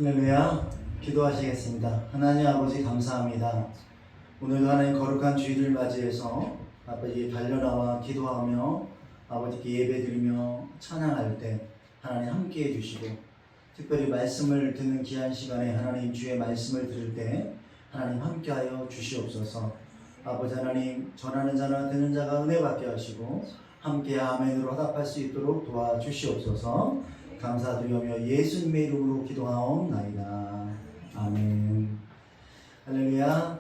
할렐루야. 기도하시겠습니다. 하나님 아버지 감사합니다. 오늘도 하나님 거룩한 주일을 맞이해서 아버지 달려나와 기도하며 아버지께 예배드리며 찬양할 때 하나님 함께해 주시고, 특별히 말씀을 듣는 귀한 시간에 하나님 주의 말씀을 들을 때 하나님 함께하여 주시옵소서. 아버지 하나님, 전하는 자나 듣는 자가 은혜 받게 하시고 함께 아멘으로 화답할 수 있도록 도와주시옵소서. 감사드리며 예수님의 이름으로 기도하옵나이다. 아멘. 할렐루야.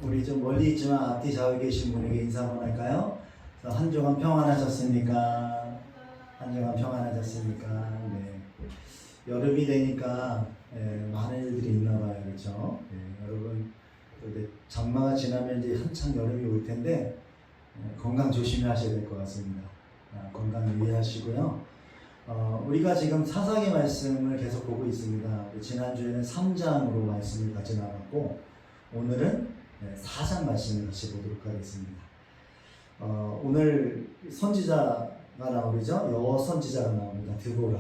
우리 좀 멀리 있지만 앞뒤 좌우에 계신 분에게 인사 한번 할까요? 한 주간 평안하셨습니까? 한 주간 평안하셨습니까? 네. 여름이 되니까 많은 일들이 있나 봐요. 그렇죠? 여러분, 이제 장마가 지나면 이제 한창 여름이 올 텐데 건강 조심하셔야 될 것 같습니다. 건강 유의하시고요. 우리가 지금 사사기 말씀을 계속 보고 있습니다. 지난주에는 3장으로 말씀을 같이 나눴고, 오늘은 4장 말씀을 같이 보도록 하겠습니다. 오늘 선지자가 나오죠. 여호 선지자가 나옵니다. 드보라.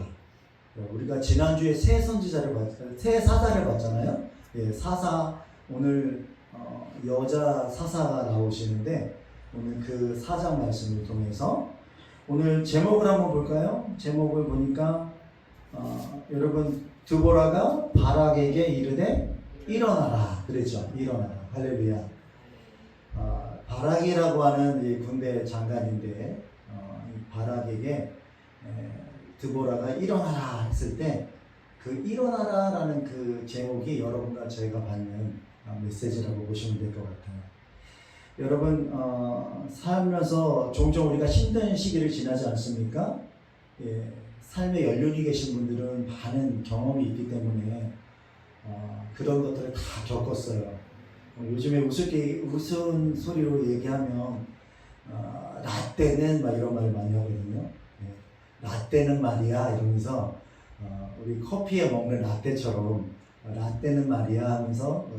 우리가 지난주에 새 사자를 봤잖아요. 사사, 오늘 여자 사사가 나오시는데, 오늘 그 4장 말씀을 통해서 오늘 제목을 한번 볼까요? 제목을 보니까 여러분, 드보라가 바락에게 이르되 일어나라 그랬죠. 일어나라. 할렐루야. 바락이라고 하는 이 군대 장관인데 이 바락에게 드보라가 일어나라 했을 때 그 일어나라라는 그 제목이 여러분과 저희가 받는 메시지라고 보시면 될 것 같아요. 여러분, 살면서 종종 우리가 힘든 시기를 지나지 않습니까? 삶의 연륜이 계신 분들은 많은 경험이 있기 때문에 그런 것들을 다 겪었어요. 요즘에 웃은 소리로 얘기하면 라떼는 막 이런 말을 많이 하거든요. 라떼는 말이야 이러면서 우리 커피에 먹는 라떼처럼 라떼는 말이야 하면서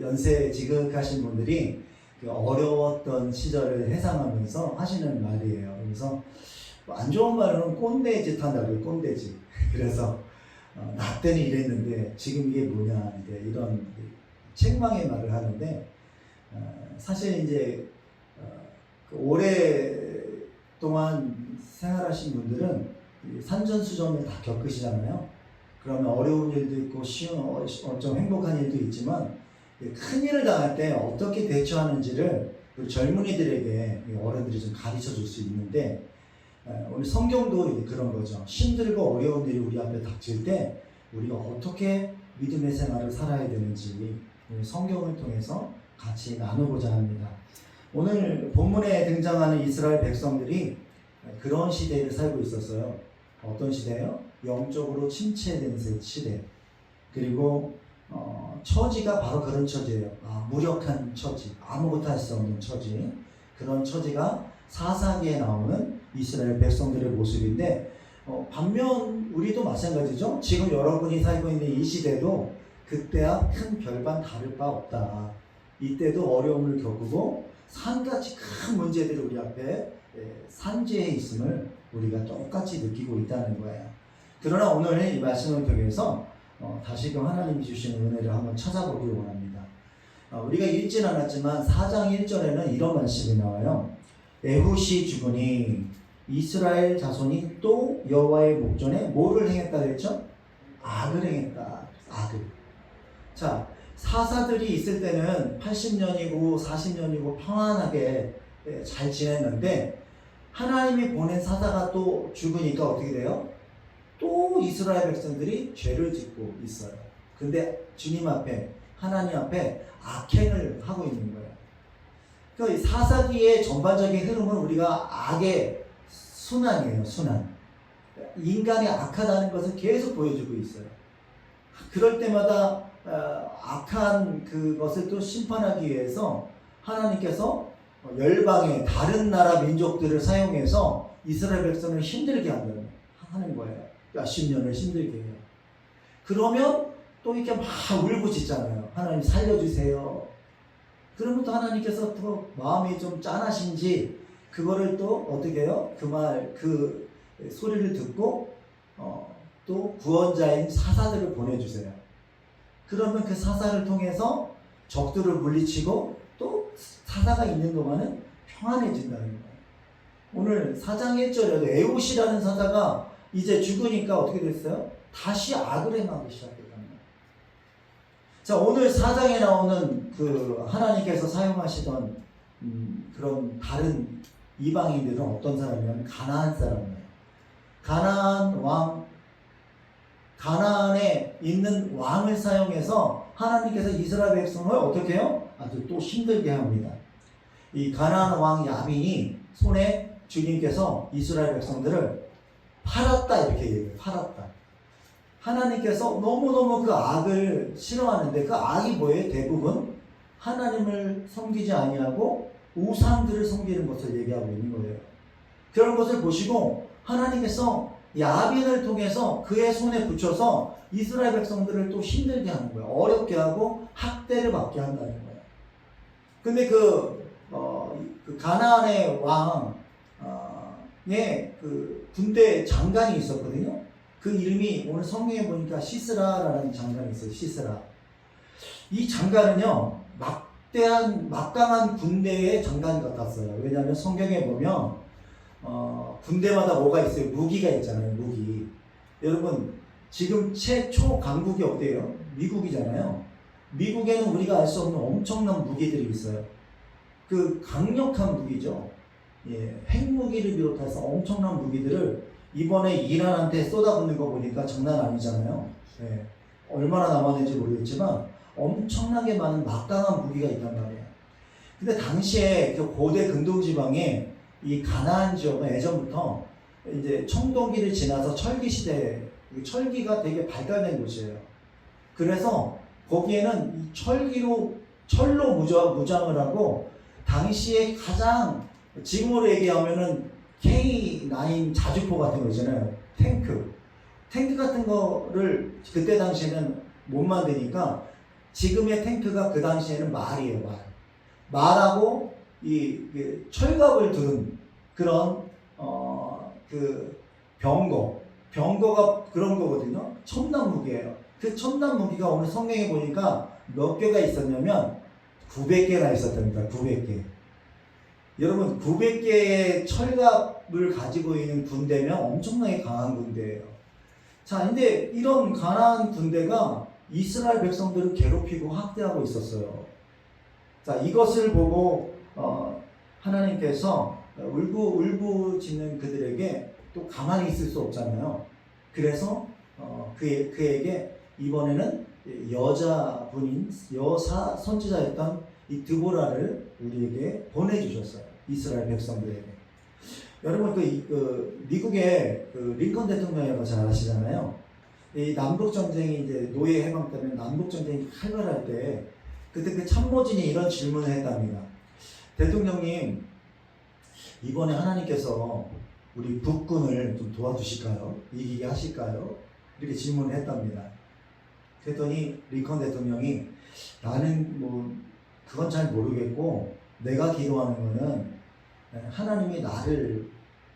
연세 지극하신 분들이 그 어려웠던 시절을 해상하면서 하시는 말이에요. 그래서 안 좋은 말로는 꼰대짓 한다고요. 꼰대짓. 그래서 나 때는 이랬는데 지금 이게 뭐냐 이제 이런 책망의 말을 하는데, 사실 이제 오랫동안 생활하신 분들은 산전수전을 다 겪으시잖아요. 그러면 어려운 일도 있고 좀 행복한 일도 있지만 큰 일을 당할 때 어떻게 대처하는지를 우리 젊은이들에게 어른들이 좀 가르쳐 줄 수 있는데, 우리 성경도 그런 거죠. 힘들고 어려운 일이 우리 앞에 닥칠 때 우리가 어떻게 믿음의 생활을 살아야 되는지 성경을 통해서 같이 나누고자 합니다. 오늘 본문에 등장하는 이스라엘 백성들이 그런 시대를 살고 있었어요. 어떤 시대예요? 영적으로 침체된 시대. 그리고 처지가 바로 그런 처지예요. 무력한 처지, 아무것도 할 수 없는 처지. 그런 처지가 사사기에 나오는 이스라엘 백성들의 모습인데, 반면 우리도 마찬가지죠. 지금 여러분이 살고 있는 이 시대도 그때와 큰 별반 다를 바 없다. 이때도 어려움을 겪고 산같이 큰 문제들이 우리 앞에 산재해 있음을 우리가 똑같이 느끼고 있다는 거예요. 그러나 오늘 이 말씀을 통해서 다시금 하나님이 주시는 은혜를 한번 찾아보기를 원합니다. 우리가 읽진 않았지만 4장 1절에는 이런 말씀이 나와요. 에훗이 죽으니 이스라엘 자손이 또 여호와의 목전에 뭐를 행했다 그랬죠? 악을 행했다. 악을. 자, 사사들이 있을 때는 80년이고 40년이고 평안하게 잘 지냈는데, 하나님이 보낸 사사가 또 죽으니까 어떻게 돼요? 또 이스라엘 백성들이 죄를 짓고 있어요. 근데 주님 앞에, 하나님 앞에 악행을 하고 있는 거예요. 그러니까 이 사사기의 전반적인 흐름은 우리가 악의 순환이에요. 순환. 인간이 악하다는 것을 계속 보여주고 있어요. 그럴 때마다 악한 그것을 또 심판하기 위해서 하나님께서 열방의 다른 나라 민족들을 사용해서 이스라엘 백성을 힘들게 하는 거예요. 몇십 년을 힘들게 해요. 그러면 또 이렇게 막 울부짖잖아요. 하나님 살려주세요. 그러면 또 하나님께서 또 마음이 좀 짠하신지 그거를 또 어떻게 해요? 그 소리를 듣고 또 구원자인 사사들을 보내주세요. 그러면 그 사사를 통해서 적들을 물리치고 또 사사가 있는 동안은 평안해진다는 거예요. 오늘 4장 1절에도 에웃이라는 사사가 이제 죽으니까 어떻게 됐어요? 다시 악을 행하기 시작했다는 거예요. 자, 오늘 4장에 나오는 그 하나님께서 사용하시던 그런 다른 이방인들은 어떤 사람이냐면 가나안 사람이에요. 가나안에 있는 왕을 사용해서 하나님께서 이스라엘 백성을 어떻게 해요? 아주 또 힘들게 합니다. 이 가나안 왕 야빈이 손에 주님께서 이스라엘 백성들을 팔았다 이렇게 얘기해요. 팔았다. 하나님께서 너무너무 그 악을 싫어하는데 그 악이 뭐예요? 대부분 하나님을 섬기지 아니하고 우상들을 섬기는 것을 얘기하고 있는 거예요. 그런 것을 보시고 하나님께서 야빈을 통해서 그의 손에 붙여서 이스라엘 백성들을 또 힘들게 하는 거예요. 어렵게 하고 학대를 받게 한다는 거예요. 근데 그 가나안의 왕의 그 군대 장관이 있었거든요. 그 이름이 오늘 성경에 보니까 시스라라는 장관이 있어요. 시스라. 이 장관은요, 막강한 군대의 장관 같았어요. 왜냐하면 성경에 보면 군대마다 뭐가 있어요? 무기가 있잖아요. 무기. 여러분 지금 최초 강국이 어때요? 미국이잖아요. 미국에는 우리가 알 수 없는 엄청난 무기들이 있어요. 그 강력한 무기죠. 예, 핵무기를 비롯해서 엄청난 무기들을 이번에 이란한테 쏟아붓는 거 보니까 장난 아니잖아요. 예, 얼마나 남았는지 모르겠지만 엄청나게 많은 막강한 무기가 있단 말이에요. 근데 당시에 그 고대 근동지방에 이 가나안 지역은 예전부터 이제 청동기를 지나서 철기 시대, 철기가 되게 발달된 곳이에요. 그래서 거기에는 이 철로 무장을 하고 당시에 가장 지금으로 얘기하면은 K9 자주포 같은 거 있잖아요. 탱크 같은 거를 그때 당시에는 못 만드니까 지금의 탱크가 그 당시에는 말이에요. 말하고 이 철갑을 두른 그런 그 병거가 그런 거거든요. 첨단 무기예요. 그 첨단 무기가 오늘 성경에 보니까 몇 개가 있었냐면 900개나 있었답니다. 900개. 여러분 900개의 철갑을 가지고 있는 군대면 엄청나게 강한 군대예요. 자, 근데 이런 가나안 군대가 이스라엘 백성들을 괴롭히고 학대하고 있었어요. 자, 이것을 보고 하나님께서 울부짖는 그들에게 또 가만히 있을 수 없잖아요. 그래서 그에게 이번에는 여자분인 여사 선지자였던 이 드보라를 우리에게 보내주셨어요. 이스라엘 백성들에게. 여러분 미국의 링컨 대통령이라고 잘 아시잖아요. 이 남북 전쟁이 이제 노예 해방 때문에 남북 전쟁이 활발할 때 그때 그 참모진이 이런 질문을 했답니다. 대통령님, 이번에 하나님께서 우리 북군을 좀 도와주실까요? 이기게 하실까요? 이렇게 질문을 했답니다. 그랬더니 링컨 대통령이 나는 그건 잘 모르겠고 내가 기도하는 거는 하나님이 나를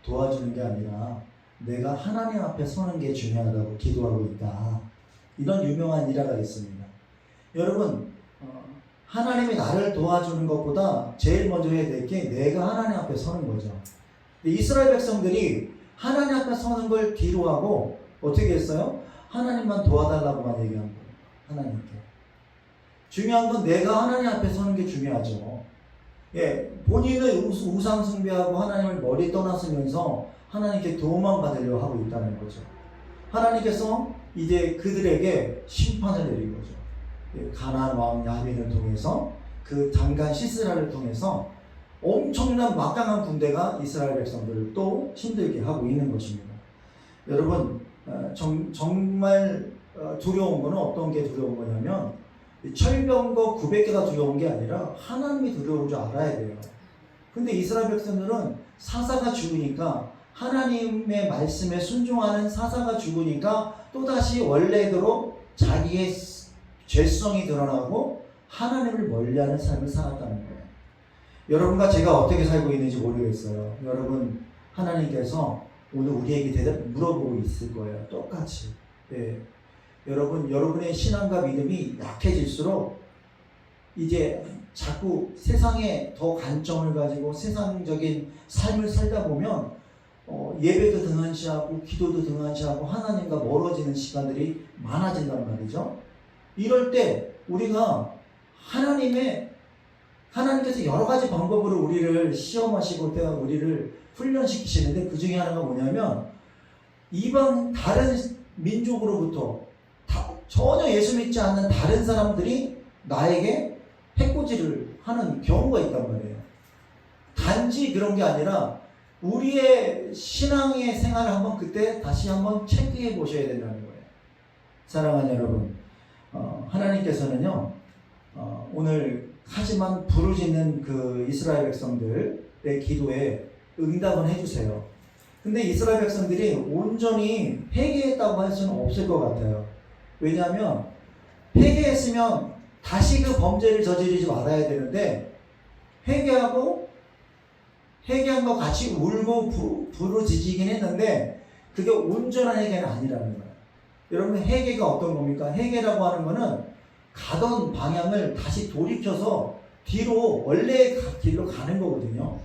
도와주는 게 아니라 내가 하나님 앞에 서는 게 중요하다고 기도하고 있다. 이런 유명한 일화가 있습니다. 여러분 하나님이 나를 도와주는 것보다 제일 먼저 해야 될 게 내가 하나님 앞에 서는 거죠. 이스라엘 백성들이 하나님 앞에 서는 걸 뒤로 하고 어떻게 했어요? 하나님만 도와달라고만 얘기한 거예요. 하나님께. 중요한 건 내가 하나님 앞에 서는 게 중요하죠. 예, 본인은 우상 숭배하고 하나님을 멀리 떠났으면서 하나님께 도움만 받으려고 하고 있다는 거죠. 하나님께서 이제 그들에게 심판을 내린 거죠. 가나안 왕 야빈을 통해서 그 장관 시스라를 통해서 엄청난 막강한 군대가 이스라엘 백성들을 또 힘들게 하고 있는 것입니다. 여러분 정말 두려운 거는 어떤 게 두려운 거냐면 철병거 900개가 두려운 게 아니라 하나님이 두려운 줄 알아야 돼요. 근데 이스라엘 백성들은 사사가 죽으니까 하나님의 말씀에 순종하는 사사가 죽으니까 또다시 원래대로 자기의 죄성이 드러나고 하나님을 멀리하는 삶을 살았다는 거예요. 여러분과 제가 어떻게 살고 있는지 모르겠어요. 여러분 하나님께서 오늘 우리에게 물어보고 있을 거예요. 똑같이. 네. 여러분의 신앙과 믿음이 약해질수록 이제 자꾸 세상에 더 관점을 가지고 세상적인 삶을 살다 보면 예배도 등한시하고 기도도 등한시하고 하나님과 멀어지는 시간들이 많아진단 말이죠. 이럴 때 우리가 하나님께서 여러 가지 방법으로 우리를 시험하시고 우리를 훈련시키시는데 그 중에 하나가 뭐냐면 이방 다른 민족으로부터 전혀 예수 믿지 않는 다른 사람들이 나에게 해코지를 하는 경우가 있단 말이에요. 단지 그런 게 아니라 우리의 신앙의 생활을 한번 그때 다시 한번 체크해 보셔야 된다는 거예요. 사랑하는 여러분, 하나님께서는요, 오늘 하지만 부르짖는 그 이스라엘 백성들의 기도에 응답은 해주세요. 근데 이스라엘 백성들이 온전히 회개했다고 할 수는 없을 것 같아요. 왜냐하면 회개했으면 다시 그 범죄를 저지르지 말아야 되는데 회개한 거 같이 울고 부르짖긴 했는데 그게 온전한 회개는 아니라는 거예요. 여러분, 회개가 어떤 겁니까? 회개라고 하는 거는 가던 방향을 다시 돌이켜서 뒤로 원래의 길로 가는 거거든요.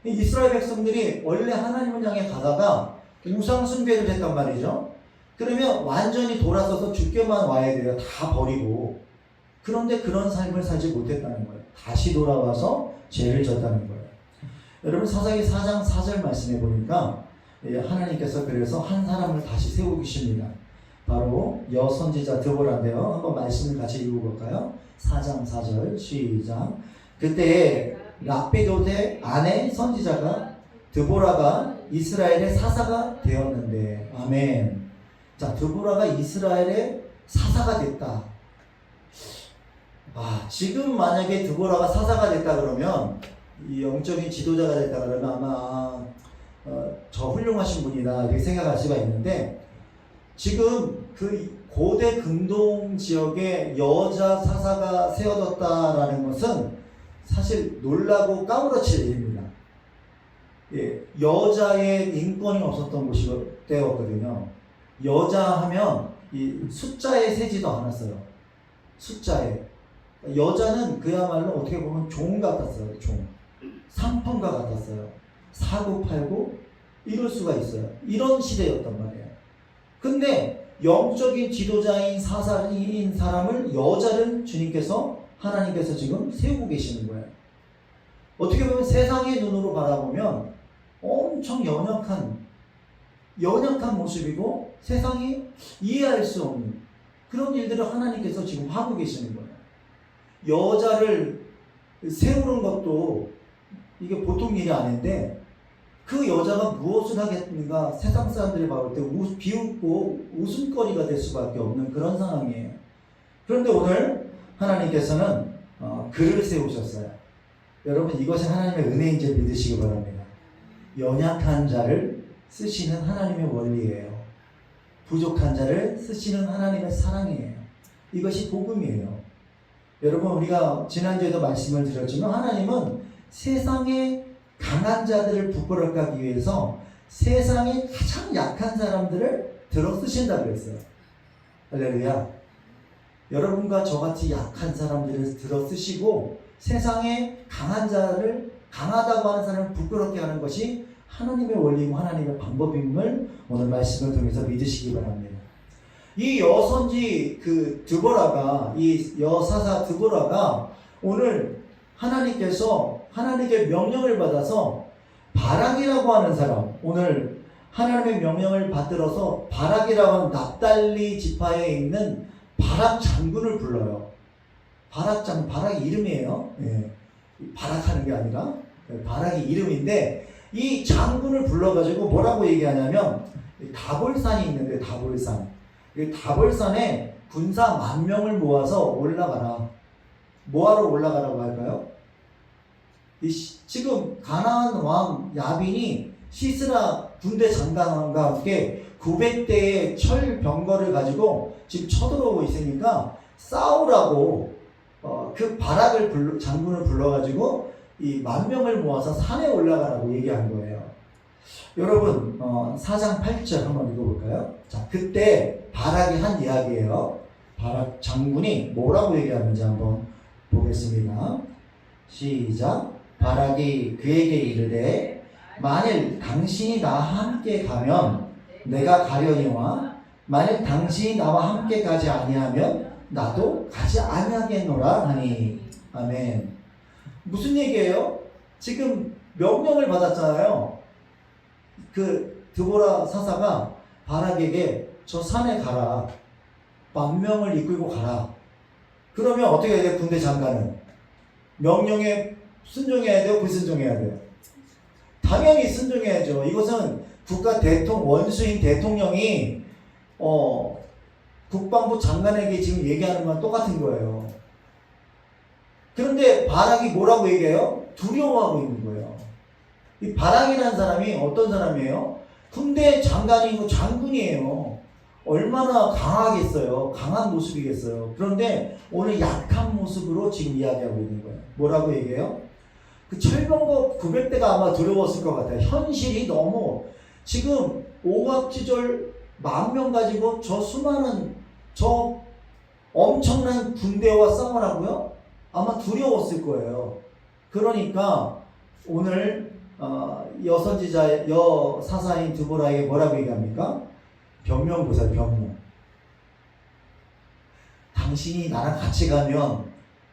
이스라엘 백성들이 원래 하나님을 향해 가다가 우상 숭배를 했단 말이죠. 그러면 완전히 돌아서서 죽게만 와야 돼요. 다 버리고. 그런데 그런 삶을 살지 못했다는 거예요. 다시 돌아와서 죄를 졌다는 거예요. 여러분, 사사기 4장 4절 말씀해 보니까 하나님께서 그래서 한 사람을 다시 세우십니다. 바로 여선지자 드보라인데요. 한번 말씀을 같이 읽어볼까요? 4장 4절 시작. 그때 랍비도의 아내 선지자가 드보라가 이스라엘의 사사가 되었는데, 아멘. 자, 드보라가 이스라엘의 사사가 됐다. 지금 만약에 드보라가 사사가 됐다 그러면, 이 영적인 지도자가 됐다 그러면 아마 저 훌륭하신 분이다 이렇게 생각할 수가 있는데, 지금 그 고대 근동 지역에 여자 사사가 세워졌다라는 것은 사실 놀라고 까무러칠 일입니다. 여자의 인권이 없었던 때였거든요. 여자 하면 이 숫자에 세지도 않았어요. 숫자에. 여자는 그야말로 어떻게 보면 종 같았어요. 종. 상품과 같았어요. 사고 팔고 이럴 수가 있어요. 이런 시대였단 말이에요. 근데 영적인 지도자인 사사인 사람을, 여자를 하나님께서 지금 세우고 계시는 거예요. 어떻게 보면 세상의 눈으로 바라보면 엄청 연약한 모습이고 세상이 이해할 수 없는 그런 일들을 하나님께서 지금 하고 계시는 거예요. 여자를 세우는 것도 이게 보통 일이 아닌데, 그 여자가 무엇을 하겠는가 세상 사람들이 봤을 때 비웃고 웃음거리가 될 수밖에 없는 그런 상황이에요. 그런데 오늘 하나님께서는 그를 세우셨어요. 여러분, 이것이 하나님의 은혜인 줄 믿으시기 바랍니다. 연약한 자를 쓰시는 하나님의 원리예요. 부족한 자를 쓰시는 하나님의 사랑이에요. 이것이 복음이에요. 여러분, 우리가 지난주에도 말씀을 드렸지만 하나님은 세상의 강한 자들을 부끄럽게 하기 위해서 세상의 가장 약한 사람들을 들어 쓰신다고 그랬어요. 할렐루야. 여러분과 저같이 약한 사람들을 들어 쓰시고 세상의 강한 자를, 강하다고 하는 사람을 부끄럽게 하는 것이 하나님의 원리이고 하나님의 방법임을 오늘 말씀을 통해서 믿으시기 바랍니다. 이 여선지 이 여사사 드보라가 오늘 하나님께 명령을 받아서 바락이라고 하는 사람, 오늘 하나님의 명령을 받들어서 바락이라고 하는 납달리 지파에 있는 바락 장군을 불러요. 바락이 이름이에요. 바락하는 게 아니라 바락이 이름인데, 이 장군을 불러가지고 뭐라고 얘기하냐면, 다볼산이 있는데, 다볼산에 군사 10,000명을 모아서 올라가라. 뭐하러 올라가라고 할까요? 지금 가나안 왕 야빈이 시스라 군대 장관과 함께 900대의 철 병거를 가지고 지금 쳐들어오고 있으니까 싸우라고 그 장군을 불러가지고 이 10,000명을 모아서 산에 올라가라고 얘기한 거예요. 여러분 4장 8절 한번 읽어볼까요? 자, 그때 바락이 한 이야기예요. 바락 장군이 뭐라고 얘기하는지 한번 보겠습니다. 시작. 바락이 그에게 이르되 만일 당신이 나와 함께 가면 내가 가려니와 만일 당신이 나와 함께 가지 아니하면 나도 가지 아니하겠노라 하니. 아멘. 무슨 얘기예요? 지금 명령을 받았잖아요. 그 드보라 사사가 바락에게 저 산에 가라. 10,000명을 이끌고 가라. 그러면 어떻게 해야 돼요? 군대 장관은 명령에 순종해야 돼요? 불순종해야 돼요? 당연히 순종해야죠. 이것은 국가 원수인 대통령이 국방부 장관에게 지금 얘기하는 건 똑같은 거예요. 그런데 바락이 뭐라고 얘기해요? 두려워하고 있는 거예요. 이 바락이라는 사람이 어떤 사람이에요? 군대 장관이고 장군이에요. 얼마나 강하겠어요? 강한 모습이겠어요? 그런데 오늘 약한 모습으로 지금 이야기하고 있는 거예요. 뭐라고 얘기해요? 그 철병거 900대가 아마 두려웠을 것 같아요. 현실이 너무 지금 오각지졸 10,000명 가지고 저 수많은 저 엄청난 군대와 싸우라고요? 아마 두려웠을 거예요. 그러니까 오늘 여사사인 드보라에게 뭐라고 얘기합니까? 변명보살 변명. 당신이 나랑 같이 가면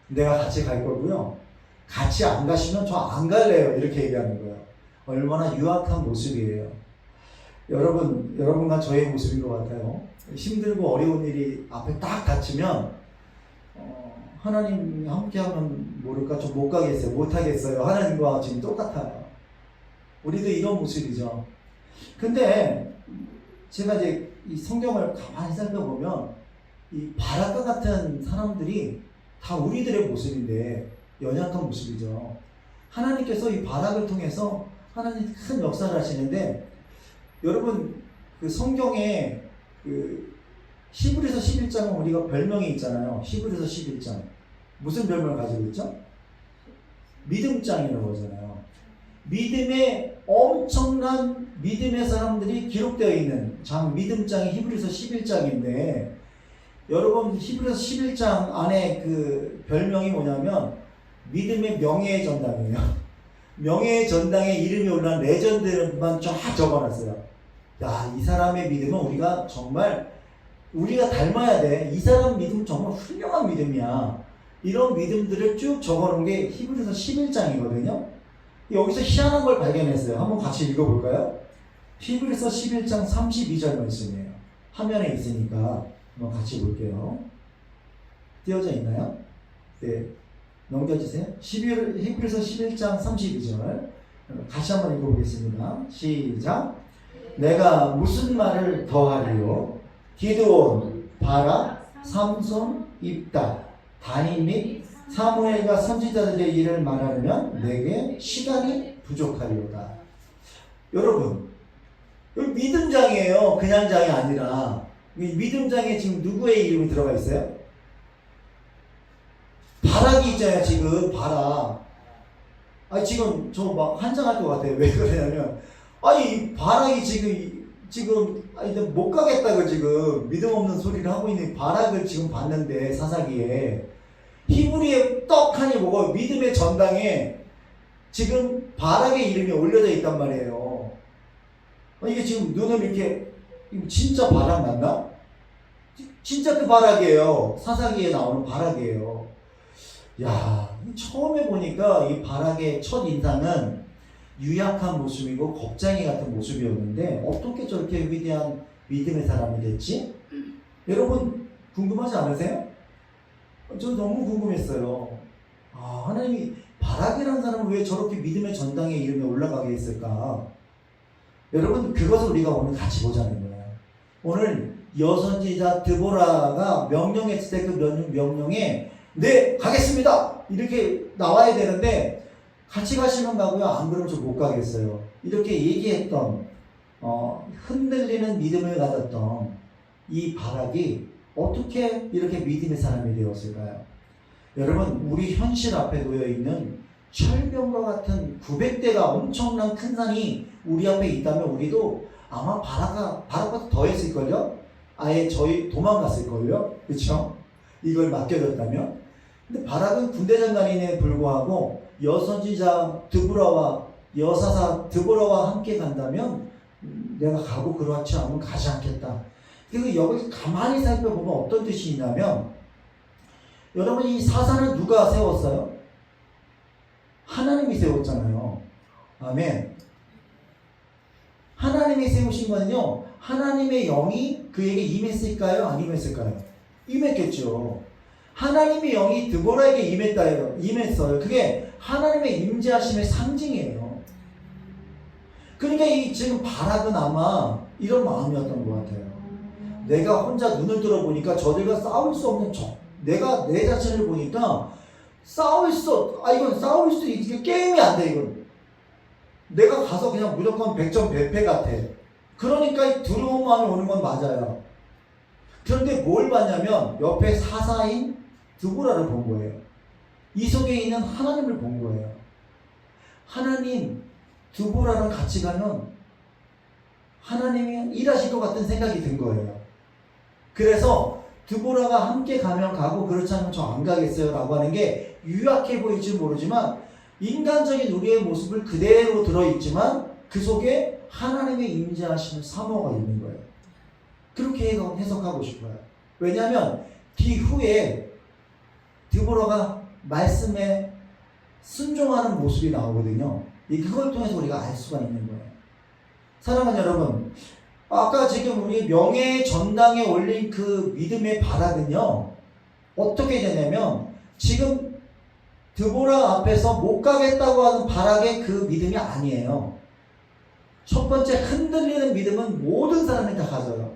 내가 같이 갈 거고요. 같이 안 가시면 저 안 갈래요. 이렇게 얘기하는 거예요. 얼마나 유약한 모습이에요. 여러분과 저의 모습인 것 같아요. 힘들고 어려운 일이 앞에 딱 닥치면 하나님 함께하면 모를까 좀 못 가겠어요. 못 하겠어요. 하나님과 지금 똑같아요. 우리도 이런 모습이죠. 근데 제가 이제 이 성경을 가만히 살펴보면 이 바락과 같은 사람들이 다 우리들의 모습인데 연약한 모습이죠. 하나님께서 이 바락을 통해서 하나님 큰 역사를 하시는데 여러분 그 성경에 그 히브리서 11장은 우리가 별명이 있잖아요. 히브리서 11장 무슨 별명을 가지고 있죠? 믿음장이라고 하잖아요. 믿음의 엄청난 믿음의 사람들이 기록되어 있는 믿음장이 히브리서 11장인데 여러분 히브리서 11장 안에 그 별명이 뭐냐면 믿음의 명예의 전당이에요. 명예의 전당에 이름이 올라온 레전드만 쫙 적어놨어요. 야, 이 사람의 믿음은 우리가 닮아야 돼. 이 사람 믿음은 정말 훌륭한 믿음이야. 이런 믿음들을 쭉 적어놓은 게 히브리서 11장이거든요. 여기서 희한한 걸 발견했어요. 한번 같이 읽어볼까요? 히브리서 11장 32절 말씀이에요. 화면에 있으니까 한번 같이 볼게요. 띄어져 있나요? 네, 넘겨주세요. 히브리서 11장 32절 같이 한번 읽어보겠습니다. 시작. 내가 무슨 말을 더하리요? 기드온, 바락, 삼손, 입다, 다니 및 사무엘과 선지자들의 일을 말하려면 내게 시간이 부족하리로다. 여러분, 여기 믿음장이에요. 그냥 장이 아니라. 믿음장에 지금 누구의 이름이 들어가 있어요? 바락이 있잖아요. 지금 바락. 지금 저 막 한장할 것 같아요. 왜 그러냐면 바락이 지금 못 가겠다고 지금 믿음 없는 소리를 하고 있는 바락을 지금 봤는데 사사기에 히브리에 떡하니 보고 믿음의 전당에 지금 바락의 이름이 올려져 있단 말이에요. 이게 지금 눈을 이렇게 진짜 바락 맞나? 진짜 그 바락이에요. 사사기에 나오는 바락이에요. 야, 처음에 보니까 이 바락의 첫 인상은 유약한 모습이고 겁쟁이 같은 모습이었는데 어떻게 저렇게 위대한 믿음의 사람이 됐지? 여러분 궁금하지 않으세요? 저 너무 궁금했어요. 하나님이 바락이라는 사람은 왜 저렇게 믿음의 전당에 이름이 올라가게 했을까? 여러분 그것을 우리가 오늘 같이 보자는 거예요. 오늘 여선지자 드보라가 명령했을 때 그 명령에 네 가겠습니다 이렇게 나와야 되는데 같이 가시면 가고요. 안 그러면 저 못 가겠어요. 이렇게 얘기했던 흔들리는 믿음을 가졌던 이 바락이 어떻게 이렇게 믿음의 사람이 되었을까요? 여러분 우리 현실 앞에 놓여 있는 철병과 같은 900대가 엄청난 큰 산이 우리 앞에 있다면 우리도 아마 바락보다 더 했을걸요? 아예 저희 도망갔을걸요? 그쵸? 이걸 맡겨졌다면? 근데 바락은 군대 장관임에 불구하고 여선지자 드보라와 여사사 드보라와 함께 간다면 내가 가고 그렇지 않으면 가지 않겠다. 그리고 여기 가만히 살펴보면 어떤 뜻이 있냐면 여러분 이 사사는 누가 세웠어요? 하나님이 세웠잖아요. 아멘. 하나님이 세우신 거는요, 하나님의 영이 그에게 임했을까요? 안 임했을까요? 임했겠죠. 하나님의 영이 드보라에게 임했어요. 그게 하나님의 임재하심의 상징이에요. 그러니까 이 지금 바락은 아마 이런 마음이었던 것 같아요. 내가 혼자 눈을 들어보니까 저들과 싸울 수 없는 내가 내 자신을 보니까 이건 싸울 수 이게 게임이 안 돼, 이건. 내가 가서 그냥 무조건 100점 100패 같아. 그러니까 두려운 마음이 오는 건 맞아요. 그런데 뭘 봤냐면 옆에 사사인 드보라를 본 거예요. 이 속에 있는 하나님을 본 거예요. 하나님, 드보라랑 같이 가면 하나님이 일하실 것 같은 생각이 든 거예요. 그래서 드보라가 함께 가면 가고 그렇지 않으면 저 안 가겠어요 라고 하는 게 유약해 보일지 모르지만 인간적인 우리의 모습을 그대로 들어있지만 그 속에 하나님의 임재하시는 사모가 있는 거예요. 그렇게 해석하고 싶어요. 왜냐하면 뒤후에 드보라가 말씀에 순종하는 모습이 나오거든요. 그걸 통해서 우리가 알 수가 있는 거예요. 사랑하는 여러분, 아까 지금 우리 명예 전당에 올린 그 믿음의 바락은요, 어떻게 되냐면 지금 드보라 앞에서 못 가겠다고 하는 바락의 그 믿음이 아니에요. 첫 번째 흔들리는 믿음은 모든 사람이 다 가져요.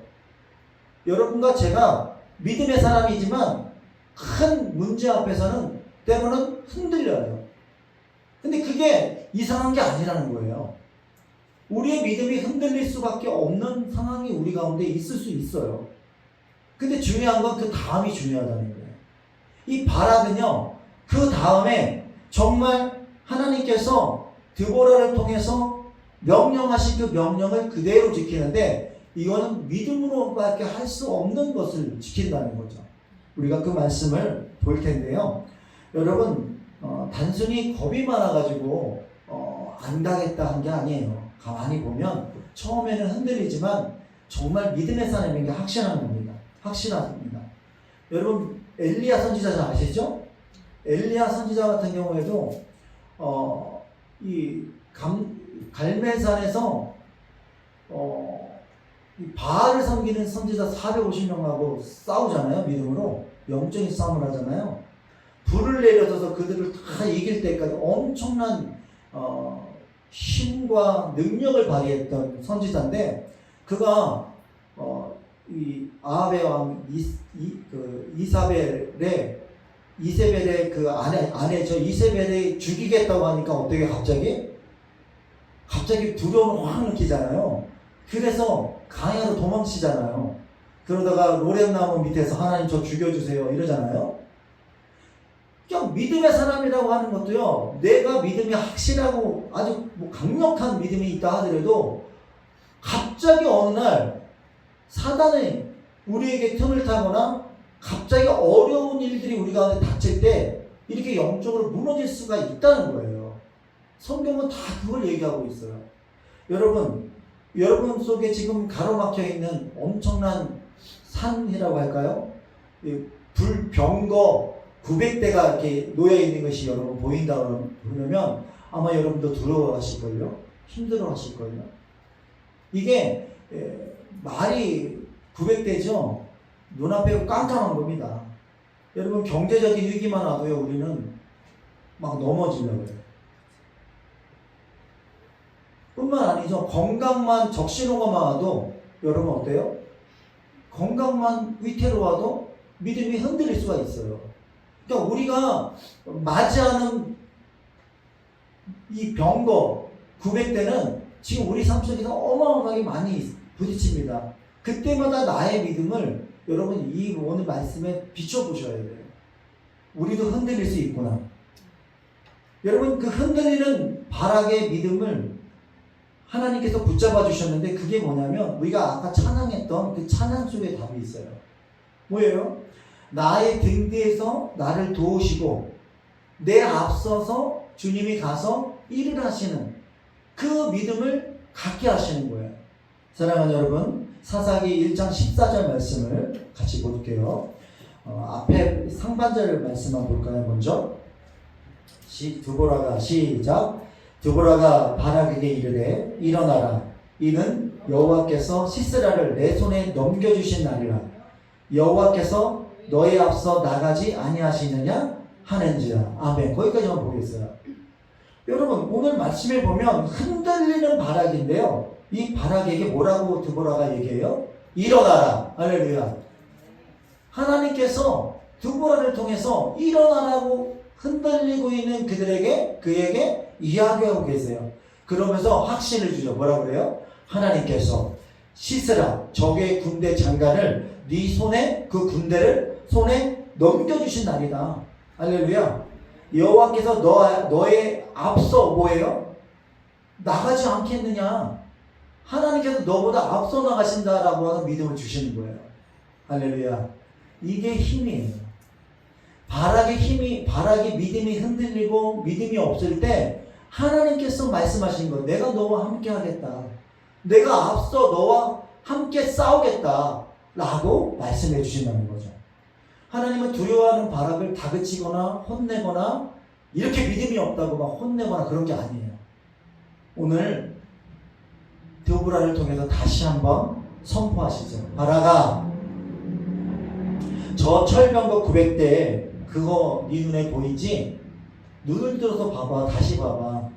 여러분과 제가 믿음의 사람이지만 큰 문제 앞에서는 때로는 흔들려요. 근데 그게 이상한 게 아니라는 거예요. 우리의 믿음이 흔들릴 수밖에 없는 상황이 우리 가운데 있을 수 있어요. 근데 중요한 건 그 다음이 중요하다는 거예요. 이 바락은요, 그 다음에 정말 하나님께서 드보라를 통해서 명령하신 그 명령을 그대로 지키는데 이거는 믿음으로밖에 할 수 없는 것을 지킨다는 거죠. 우리가 그 말씀을 볼 텐데요. 여러분, 단순히 겁이 많아가지고 안 가겠다 한 게 아니에요. 가만히 보면 처음에는 흔들리지만 정말 믿음의 사람인 게 확실한 겁니다. 확실합니다. 여러분 엘리야 선지자 잘 아시죠? 엘리야 선지자 같은 경우에도 이 갈멜산에서 이 바알을 섬기는 선지자 450명하고 싸우잖아요. 믿음으로 영적인 싸움을 하잖아요. 불을 내려줘서 그들을 다 이길 때까지 엄청난 힘과 능력을 발휘했던 선지자인데 그가 이 아합의 왕 이세벨의 그 아내죠. 이세벨을 죽이겠다고 하니까 어떻게 갑자기 두려움을 확 느끼잖아요. 그래서 강야로 도망치잖아요. 그러다가 로뎀나무 밑에서 하나님 저 죽여주세요 이러잖아요. 그냥 믿음의 사람이라고 하는 것도요, 내가 믿음이 확실하고 아주 강력한 믿음이 있다 하더라도 갑자기 어느 날 사단이 우리에게 틈을 타거나 갑자기 어려운 일들이 우리 가운데 닥칠 때 이렇게 영적으로 무너질 수가 있다는 거예요. 성경은 다 그걸 얘기하고 있어요. 여러분 속에 지금 가로막혀 있는 엄청난 산이라고 할까요? 병거 900대가 이렇게 놓여 있는 것이 여러분 보인다 그러면 아마 여러분도 두려워하실걸요? 힘들어하실걸요? 이게 말이 900대죠? 눈앞에 깜깜한 겁니다. 여러분 경제적인 위기만 와도요 우리는 막 넘어지려고 해요. 뿐만 아니죠. 건강만 적신호가 와도 여러분 어때요? 건강만 위태로워도 믿음이 흔들릴 수가 있어요. 그러니까 우리가 맞이하는 이 병거 900대는 지금 우리 삶 속에서 어마어마하게 많이 부딪힙니다. 그때마다 나의 믿음을 여러분 이 오늘 말씀에 비춰보셔야 돼요. 우리도 흔들릴 수 있구나. 여러분 그 흔들리는 바락의 믿음을 하나님께서 붙잡아 주셨는데 그게 뭐냐면 우리가 아까 찬양했던 그 찬양 속에 답이 있어요. 뭐예요? 나의 등 뒤에서 나를 도우시고 내 앞서서 주님이 가서 일을 하시는 그 믿음을 갖게 하시는 거예요. 사랑하는 여러분, 사사기 1장 14절 말씀을 같이 볼게요. 앞에 상반절 말씀만 볼까요? 먼저 드보라가 시작. 드보라가 바락에게 이르되 일어나라. 이는 여호와께서 시스라를 내 손에 넘겨주신 날이라. 여호와께서 너의 앞서 나가지 아니하시느냐 하는지라. 아멘. 거기까지만 보겠어요. 여러분, 오늘 말씀에 보면 흔들리는 바락인데요. 이 바락에게 뭐라고 드보라가 얘기해요? 일어나라. 할렐루야. 하나님께서 드보라를 통해서 일어나라고 흔들리고 있는 그에게 이야기하고 계세요. 그러면서 확신을 주죠. 뭐라 그래요? 하나님께서 시스라 적의 군대 장관을 네 손에, 그 군대를 손에 넘겨주신 날이다. 할렐루야. 여호와께서 너의 앞서 뭐예요? 나가지 않겠느냐. 하나님께서 너보다 앞서 나가신다라고 하는 믿음을 주시는 거예요. 할렐루야. 이게 힘이에요. 바락의 믿음이 흔들리고 믿음이 없을 때 하나님께서 말씀하신 거, 내가 너와 함께 하겠다. 내가 앞서 너와 함께 싸우겠다. 라고 말씀해 주신다는 거죠. 하나님은 두려워하는 바락을 다그치거나 혼내거나 이렇게 믿음이 없다고 막 혼내거나 그런 게 아니에요. 오늘 드보라를 통해서 다시 한번 선포하시죠. 바락아, 저 철병거 900대 그거 네 눈에 보이지? 눈을 들어서 봐봐. 다시 봐봐.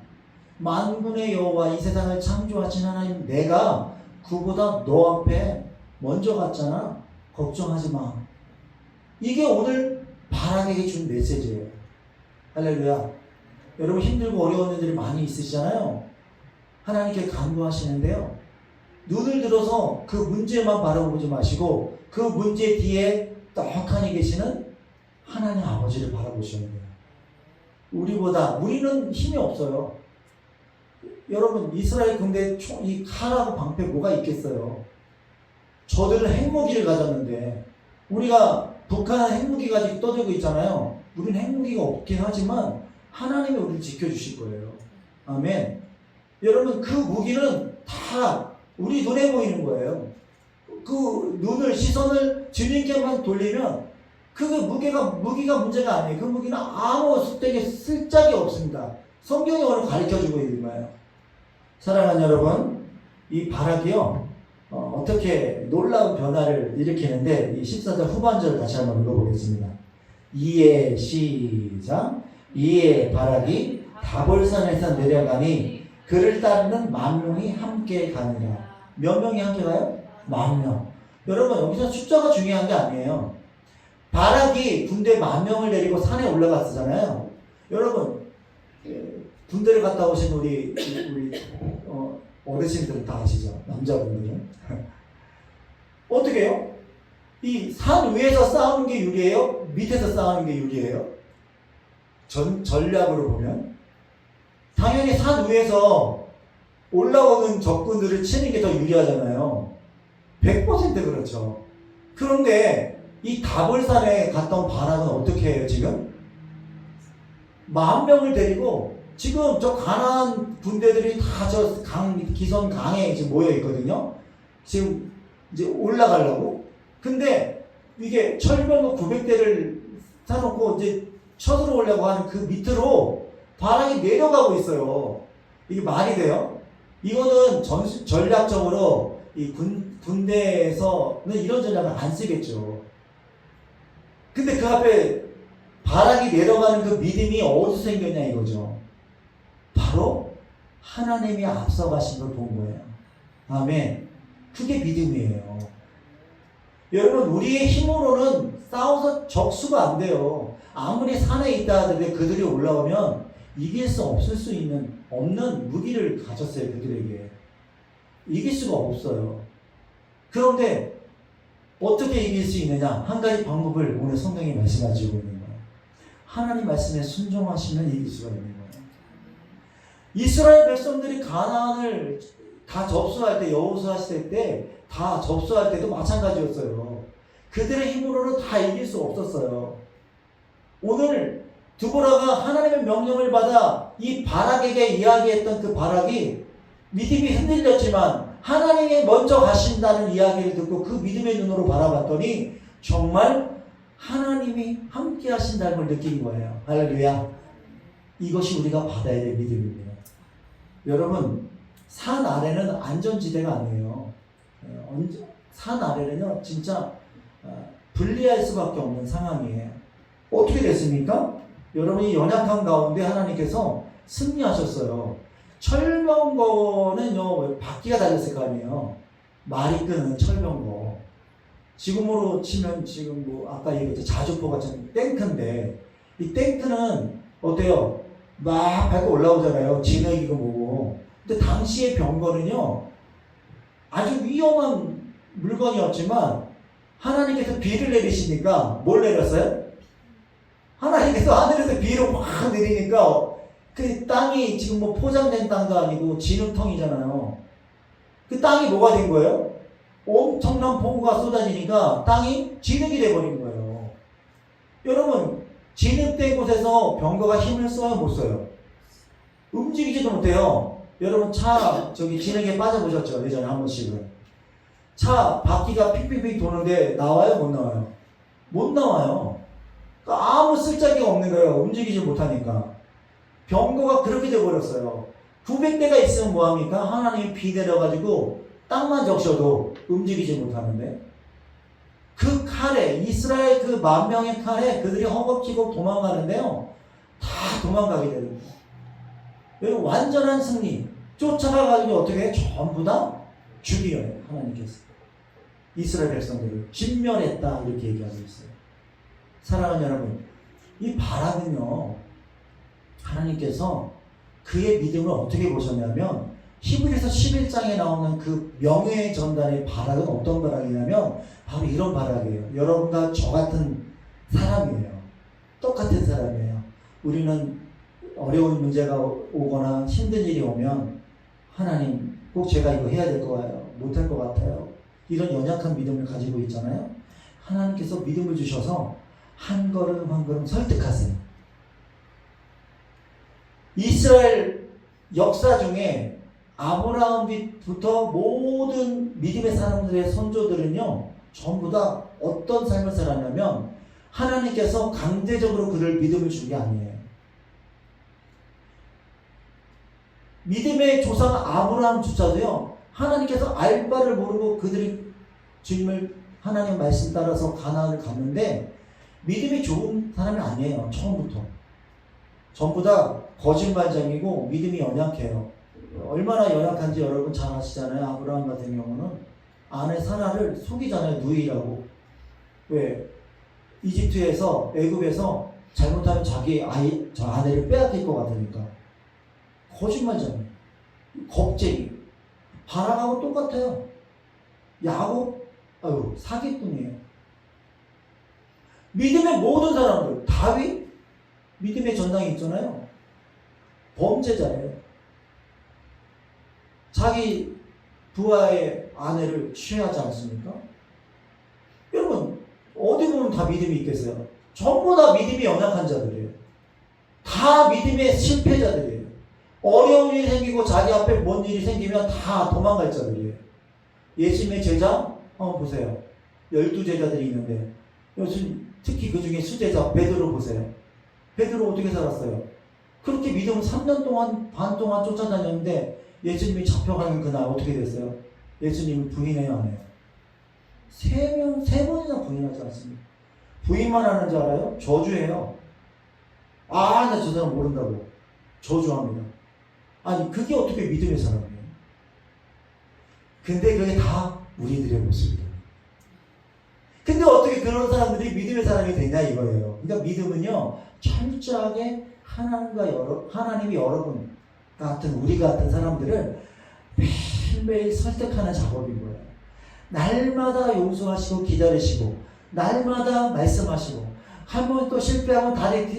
만군의 여호와 이 세상을 창조하신 하나님, 내가 그보다 너 앞에 먼저 갔잖아. 걱정하지 마. 이게 오늘 바락에게 준 메시지예요. 할렐루야. 여러분, 힘들고 어려운 일들이 많이 있으시잖아요. 하나님께 간구하시는데요. 눈을 들어서 그 문제만 바라보지 마시고 그 문제 뒤에 떡하니 계시는 하나님 아버지를 바라보셔야 돼요. 우리는 힘이 없어요. 여러분, 이스라엘 군대 이 칼하고 방패 뭐가 있겠어요? 저들은 핵무기를 가졌는데 우리가 북한은 핵무기 가지고 떠들고 있잖아요. 우리는 핵무기가 없긴 하지만 하나님이 우리를 지켜주실 거예요. 아멘. 여러분, 그 무기는 다 우리 눈에 보이는 거예요. 그 시선을 주님께만 돌리면 그 무기가 문제가 아니에요. 그 무기는 아무 쓸데기 쓸 짝이 없습니다. 성경이 오늘 가르쳐주고 있는 거예요. 사랑하는 여러분, 이 바락이요, 어떻게 놀라운 변화를 일으키는데, 이 14절 후반절 다시 한번 읽어보겠습니다. 이에 시작. 이에 바락이 다볼산에서 내려가니 그를 따르는 10,000명이 함께 가느라. 몇 명이 함께 가요? 10,000명. 여러분, 여기서 숫자가 중요한 게 아니에요. 바락이 군대 10,000명을 데리고 산에 올라갔잖아요. 여러분, 군대를 갔다 오신 우리 어르신들은 다 아시죠? 남자분들은. 어떻게 해요? 이 산 위에서 싸우는 게 유리해요? 밑에서 싸우는 게 유리해요? 전략으로 보면 당연히 산 위에서 올라오는 적군들을 치는 게 더 유리하잖아요. 100% 그렇죠. 그런데 이 다볼산에 갔던 바락은 어떻게 해요, 지금? 10,000명을 데리고 지금 저 가나안 군대들이 다 저 기손 강에 지금 모여 있거든요. 지금 이제 올라가려고. 근데 이게 철병거 900대를 사놓고 이제 쳐들어오려고 하는 그 밑으로 바락이 내려가고 있어요. 이게 말이 돼요? 이거는 전략적으로 이 군대에서는 이런 전략을 안 쓰겠죠. 근데 그 앞에 바락이 내려가는 그 믿음이 어디서 생겼냐 이거죠. 바로 하나님이 앞서가신 걸 본 거예요. 아멘. 그게 믿음이에요. 여러분, 우리의 힘으로는 싸워서 적수가 안 돼요. 아무리 산에 있다 하더라도 그들이 올라오면 이길 수 없는 무기를 가졌어요. 그들에게. 이길 수가 없어요. 그런데 어떻게 이길 수 있느냐? 한 가지 방법을 오늘 성경이 말씀해주고 있는 거예요. 하나님 말씀에 순종하시면 이길 수가 있는 거예요. 이스라엘 백성들이 가나안을 다 접수할 때, 여호수아 시대 때 다 접수할 때도 마찬가지였어요. 그들의 힘으로는 다 이길 수 없었어요. 오늘 드보라가 하나님의 명령을 받아 이 바락에게 이야기했던 그 바락이 믿음이 흔들렸지만 하나님이 먼저 가신다는 이야기를 듣고 그 믿음의 눈으로 바라봤더니 정말 하나님이 함께 하신다는 걸 느낀 거예요. 할렐루야. 이것이 우리가 받아야 될 믿음입니다. 여러분, 산 아래는 안전지대가 아니에요. 산 아래는요, 진짜 분리할 수밖에 없는 상황이에요. 어떻게 됐습니까? 여러분이 연약한 가운데 하나님께서 승리하셨어요. 철병거는요, 바퀴가 달렸을 거 아니에요. 말이 끄는 철병거. 지금으로 치면 지금 뭐 아까 얘기했죠, 자주포 같은 탱크인데 이 탱크는 어때요? 막 밟고 올라오잖아요. 진흙이고 뭐고. 근데 당시의 병거는요, 아주 위험한 물건이었지만 하나님께서 비를 내리시니까 뭘 내렸어요? 하나님께서 하늘에서 비를 확 내리니까 그 땅이 지금 뭐 포장된 땅도 아니고 진흙통이잖아요. 그 땅이 뭐가 된 거예요? 엄청난 폭우가 쏟아지니까 땅이 진흙이 돼버린 거예요. 여러분, 진흙된 곳에서 병거가 힘을 써요, 못 써요? 움직이지도 못해요. 여러분, 차 진흙에 빠져보셨죠? 예전에 한 번씩은. 차 바퀴가 픽픽픽 도는데 나와요, 못 나와요? 못 나와요. 그러니까 아무 쓸데기가 없는 거예요. 움직이지 못하니까. 병거가 그렇게 돼버렸어요. 900대가 있으면 뭐합니까? 하나님이 비 내려가지고 땅만 적셔도 움직이지 못하는데, 그 칼에, 이스라엘 그 10,000명의 칼에 그들이 허겁지겁 도망가는데요, 다 도망가게 되는 거예요. 여러분, 완전한 승리. 쫓아가가지고 어떻게 해? 전부 다 죽여요, 하나님께서. 이스라엘 백성들을 진멸했다, 이렇게 얘기하고 있어요. 사랑하는 여러분, 이 바락은요, 하나님께서 그의 믿음을 어떻게 보셨냐면, 히브리서 11장에 나오는 그 명예의 전단의 바락은 어떤 바락이냐면 바로 이런 바락이에요. 여러분과 저 같은 사람이에요. 똑같은 사람이에요. 우리는 어려운 문제가 오거나 힘든 일이 오면 하나님, 꼭 제가 이거 해야 될 거예요. 못할 것 같아요. 이런 연약한 믿음을 가지고 있잖아요. 하나님께서 믿음을 주셔서 한 걸음 한 걸음 설득하세요. 이스라엘 역사 중에 아브라함부터 모든 믿음의 사람들의 선조들은요, 전부 다 어떤 삶을 살았냐면 하나님께서 강제적으로 그를 믿음을 준 게 아니에요. 믿음의 조상 아브라함조차도요, 하나님께서 알 바를 모르고 그들이 주님을 하나님 말씀 따라서 가나안을 갔는데 믿음이 좋은 사람이 아니에요. 처음부터. 전부 다 거짓말쟁이고 믿음이 연약해요. 얼마나 연약한지 여러분 잘 아시잖아요. 아브라함 같은 경우는 아내 사라를 속이잖아요. 누이라고. 왜? 이집트에서, 애굽에서 잘못하면 자기 저 아내를 빼앗길 것 같으니까. 거짓말쟁이, 겁쟁이. 바락하고 똑같아요. 야곱, 사기꾼이에요. 믿음의 모든 사람들, 다윗, 믿음의 전당이 있잖아요. 범죄자예요. 자기 부하의 아내를 취하지 않습니까? 여러분, 어디 보면 다 믿음이 있겠어요? 전부 다 믿음이 연약한 자들이에요. 다 믿음의 실패자들이에요. 어려운 일이 생기고 자기 앞에 뭔 일이 생기면 다 도망갈 자들이에요. 예수님의 제자, 보세요. 12제자들이 있는데, 요즘 특히 그 중에 수제자 베드로 보세요. 베드로 어떻게 살았어요? 그렇게 믿음을 3년 동안, 반 동안 쫓아다녔는데 예수님이 잡혀가는 그날 어떻게 됐어요? 예수님을 부인해요, 안 해요? 세 번이나 부인하지 않습니까? 부인만 하는 줄 알아요? 저주해요. 나 저 사람 모른다고. 저주합니다. 아니, 그게 어떻게 믿음의 사람이에요? 근데 그게 다 우리들의 모습이에요. 근데 어떻게 그런 사람들이 믿음의 사람이 되냐 이거예요. 그러니까 믿음은요, 철저하게 하나님이 여러분 같은, 우리 같은 사람들을 매일매일 설득하는 작업인 거예요. 날마다 용서하시고 기다리시고, 날마다 말씀하시고, 한 번 또 실패하면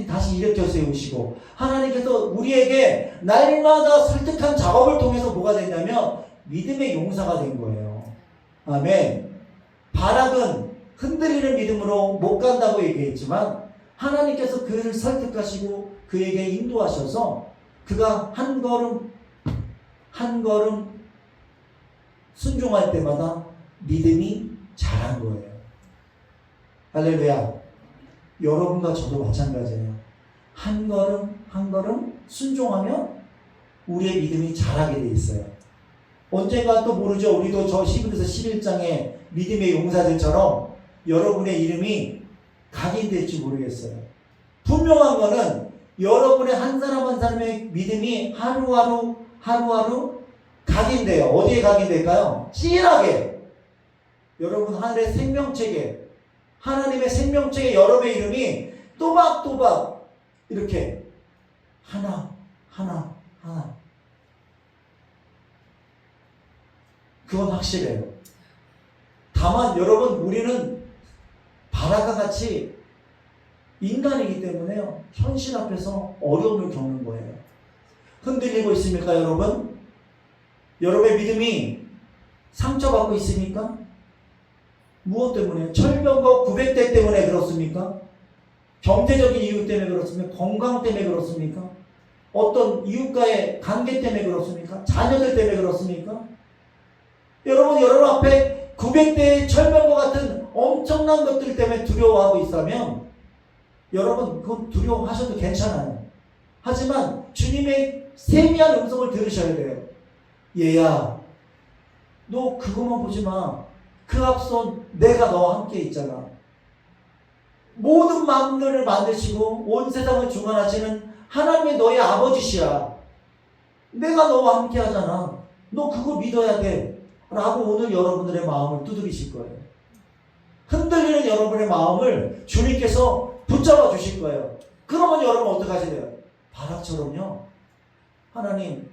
다시 일으켜 세우시고, 하나님께서 우리에게 날마다 설득한 작업을 통해서 뭐가 되냐면 믿음의 용사가 된 거예요. 아멘. 바락은 흔들리는 믿음으로 못 간다고 얘기했지만 하나님께서 그를 설득하시고 그에게 인도하셔서 그가 한 걸음 한 걸음 순종할 때마다 믿음이 자란 거예요. 할렐루야. 여러분과 저도 마찬가지예요. 한 걸음 한 걸음 순종하면 우리의 믿음이 자라게 돼 있어요. 언젠가 또 모르죠. 우리도 저 히브리서 11장의 믿음의 용사들처럼 여러분의 이름이 각인될지 모르겠어요. 분명한 거는 여러분의 한 사람 한 사람의 믿음이 하루하루 각인돼요. 어디에 각인될까요? 찌하게 여러분 하늘의 생명책에, 하나님의 생명책에 여러분의 이름이 또박또박 이렇게 하나 그건 확실해요. 다만 여러분, 우리는 바락과 같이 인간이기 때문에요, 현실 앞에서 어려움을 겪는 거예요. 흔들리고 있습니까, 여러분? 여러분의 믿음이 상처받고 있습니까? 무엇 때문에? 철병과 900대 때문에 그렇습니까? 경제적인 이유 때문에 그렇습니까? 건강 때문에 그렇습니까? 어떤 이웃과의 관계 때문에 그렇습니까? 자녀들 때문에 그렇습니까? 여러분 앞에 900대의 철병과 같은 엄청난 것들 때문에 두려워하고 있다면 여러분 그건 두려워하셔도 괜찮아요. 하지만 주님의 세미한 음성을 들으셔야 돼요. 얘야, 너 그것만 보지 마. 그 앞서 내가 너와 함께 있잖아. 모든 만물을 만드시고 온 세상을 주관하시는 하나님의 너의 아버지시야. 내가 너와 함께 하잖아. 너 그거 믿어야 돼. 라고 오늘 여러분들의 마음을 두드리실 거예요. 흔들리는 여러분의 마음을 주님께서 붙잡아 주실 거예요. 그러면 여러분 어떻게 하시래요? 바락처럼요. 하나님,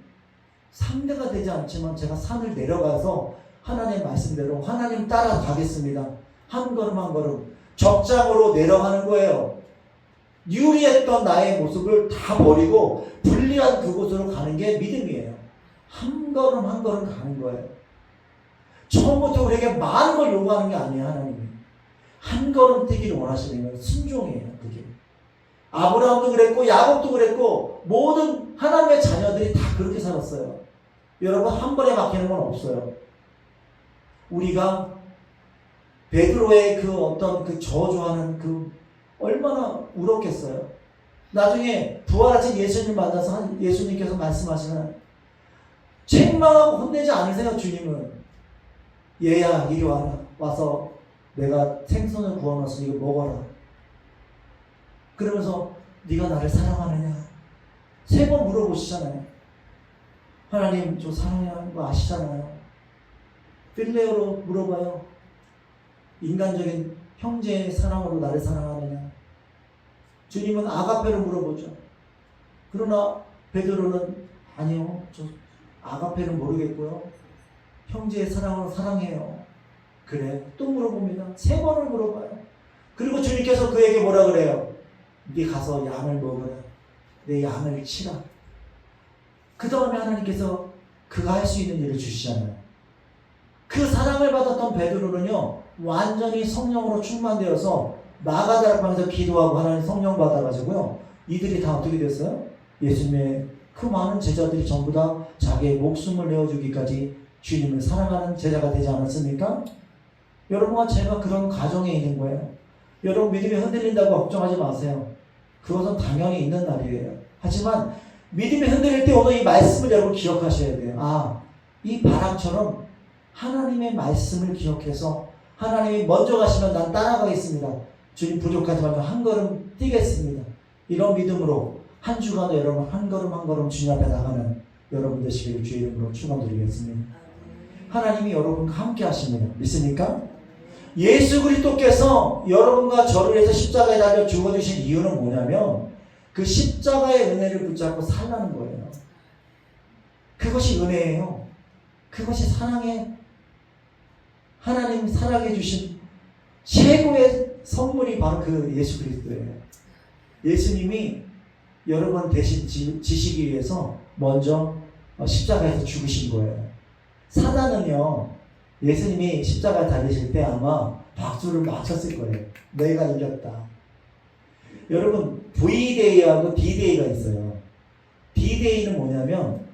상대가 되지 않지만 제가 산을 내려가서 하나님 말씀대로 하나님 따라가겠습니다. 한 걸음 한 걸음 적장으로 내려가는 거예요. 유리했던 나의 모습을 다 버리고 불리한 그곳으로 가는 게 믿음이에요. 한 걸음 한 걸음 가는 거예요. 처음부터 우리에게 많은 걸 요구하는 게 아니에요. 하나님이 한 걸음 뛰기를 원하시는 건 순종이에요. 그게 아브라함도 그랬고 야곱도 그랬고 모든 하나님의 자녀들이 다 그렇게 살았어요. 여러분, 한 번에 막히는 건 없어요. 우리가 베드로의 그 어떤 그 저주하는 그 얼마나 울었겠어요. 나중에 부활하신 예수님 만나서 예수님께서 말씀하시는, 책망하고 혼내지 않으세요. 주님은 얘야 이리 와라. 와서 내가 생선을 구워놨으니 이거 먹어라. 그러면서 네가 나를 사랑하느냐 3번 물어보시잖아요. 하나님 저 사랑하는 거 아시잖아요. 필레오로 물어봐요. 인간적인 형제의 사랑으로 나를 사랑하느냐. 주님은 아가페로 물어보죠. 그러나 베드로는 아니요, 저 아가페는 모르겠고요, 형제의 사랑으로 사랑해요. 그래, 또 물어봅니다. 3번을 물어봐요. 그리고 주님께서 그에게 뭐라 그래요? 네 가서 양을 먹으라. 내 양을 치라. 그 다음에 하나님께서 그가 할 수 있는 일을 주시잖아요. 그 사랑을 받았던 베드로는요, 완전히 성령으로 충만되어서 마가다락방에서 기도하고 하나님 성령 받아가지고요, 이들이 다 어떻게 됐어요? 예수님의 그 많은 제자들이 전부 다 자기의 목숨을 내어주기까지 주님을 사랑하는 제자가 되지 않았습니까? 여러분과 제가 그런 가정에 있는 거예요. 여러분 믿음이 흔들린다고 걱정하지 마세요. 그것은 당연히 있는 날이에요. 하지만 믿음이 흔들릴 때 오늘 이 말씀을 여러분 기억하셔야 돼요. 아, 이 바람처럼 하나님의 말씀을 기억해서 하나님이 먼저 가시면 난 따라가겠습니다. 주님 부족하지만 한 걸음 뛰겠습니다. 이런 믿음으로 한 주간 여러분 한 걸음 한 걸음 주님 앞에 나가는 여러분 되시기를 주의 이름으로 축원드리겠습니다. 하나님이 여러분과 함께 하십니다. 믿습니까? 예수 그리스도께서 여러분과 저를 위해서 십자가에 달려 죽어주신 이유는 뭐냐면 그 십자가의 은혜를 붙잡고 살라는 거예요. 그것이 은혜예요. 그것이 사랑의, 하나님 사랑해 주신 최고의 선물이 바로 그 예수 그리스도예요. 예수님이 여러분 대신 지시기 위해서 먼저 십자가에서 죽으신 거예요. 사단은요, 예수님이 십자가 달리실 때 아마 박수를 막 쳤을 거예요. 내가 이겼다. 여러분, V-Day하고 D-Day가 있어요. D-Day는 뭐냐면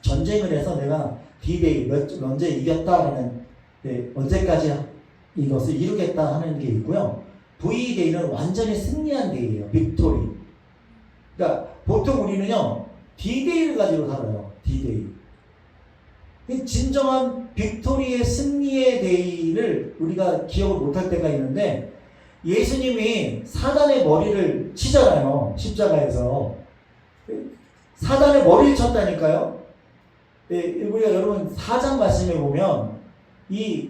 전쟁을 해서 내가 D-Day 언제 이겼다라는, 언제까지 이것을 이루겠다 하는 게 있고요. V-Day는 완전히 승리한 데이예요. 빅토리. 그러니까 보통 우리는요, D-Day를 가지고 살아요. D-Day. 진정한 빅토리의 승리의 데이를 우리가 기억을 못할 때가 있는데, 예수님이 사단의 머리를 치잖아요. 십자가에서. 사단의 머리를 쳤다니까요. 우리가 여러분 4장 말씀에 보면 이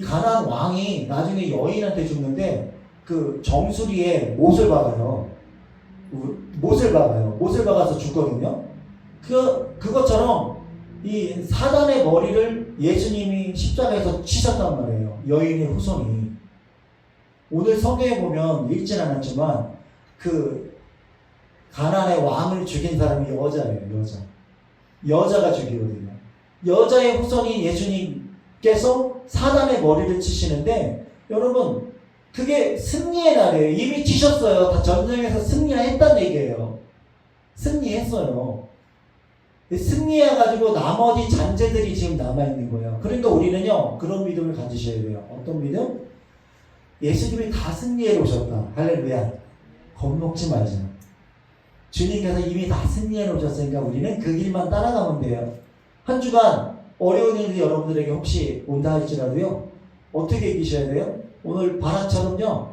가나안 왕이 나중에 여인한테 죽는데 그 정수리에 못을 박아요. 못을 박아서 죽거든요. 그것처럼 이 사단의 머리를 예수님이 십자가에서 치셨단 말이에요. 여인의 후손이. 오늘 성경에 보면 읽진 않았지만 그 가나안의 왕을 죽인 사람이 여자예요. 여자가 죽이거든요. 여자의 후손인 예수님께서 사단의 머리를 치시는데, 여러분 그게 승리의 날이에요. 이미 치셨어요. 다 전쟁에서 승리했다는 얘기예요. 승리했어요. 승리해가지고 나머지 잔재들이 지금 남아있는 거예요. 그러니까 우리는요, 그런 믿음을 가지셔야 돼요. 어떤 믿음? 예수님이 다 승리해 오셨다. 할렐루야. 겁먹지 말자. 주님께서 이미 다 승리해 놓으셨으니까 우리는 그 길만 따라가면 돼요. 한 주간 어려운 일이 여러분들에게 혹시 온다 할지라도요, 어떻게 이기셔야 돼요? 오늘 바락처럼요,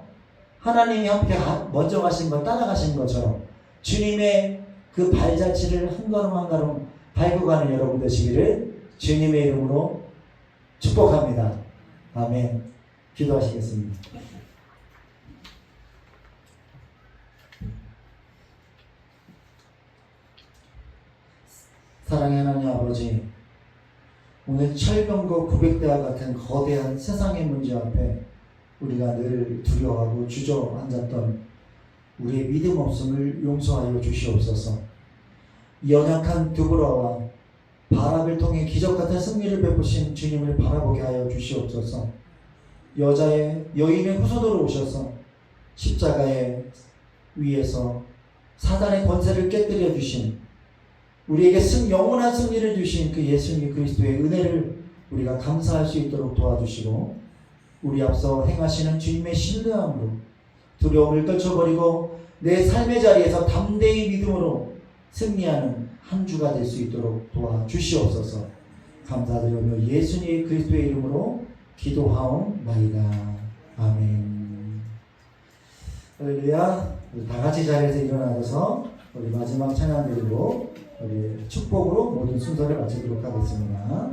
하나님이 함께 먼저 가신 걸 따라가신 것처럼 주님의 그 발자취를 한 걸음 한 걸음 밟고 가는 여러분 되시기를 주님의 이름으로 축복합니다. 아멘. 기도하시겠습니다. 사랑의 하나님 아버지, 오늘 철병과 구백대와 같은 거대한 세상의 문제 앞에 우리가 늘 두려워하고 주저앉았던 우리의 믿음 없음을 용서하여 주시옵소서. 연약한 드보라와 바락을 통해 기적 같은 승리를 베푸신 주님을 바라보게 하여 주시옵소서. 여인의 후손으로 오셔서 십자가의 위에서 사단의 권세를 깨뜨려 주신, 우리에게 영원한 승리를 주신 그 예수님 그리스도의 은혜를 우리가 감사할 수 있도록 도와주시고, 우리 앞서 행하시는 주님의 신뢰함으로 두려움을 떨쳐버리고 내 삶의 자리에서 담대히 믿음으로 승리하는 한 주가 될 수 있도록 도와주시옵소서. 감사드리며 예수님 그리스도의 이름으로 기도하옵나이다. 아멘. 할렐루야. 우리 다 같이 자리에서 일어나서 우리 마지막 찬양 드리고 우리 축복으로 모든 순서를 마치도록 하겠습니다.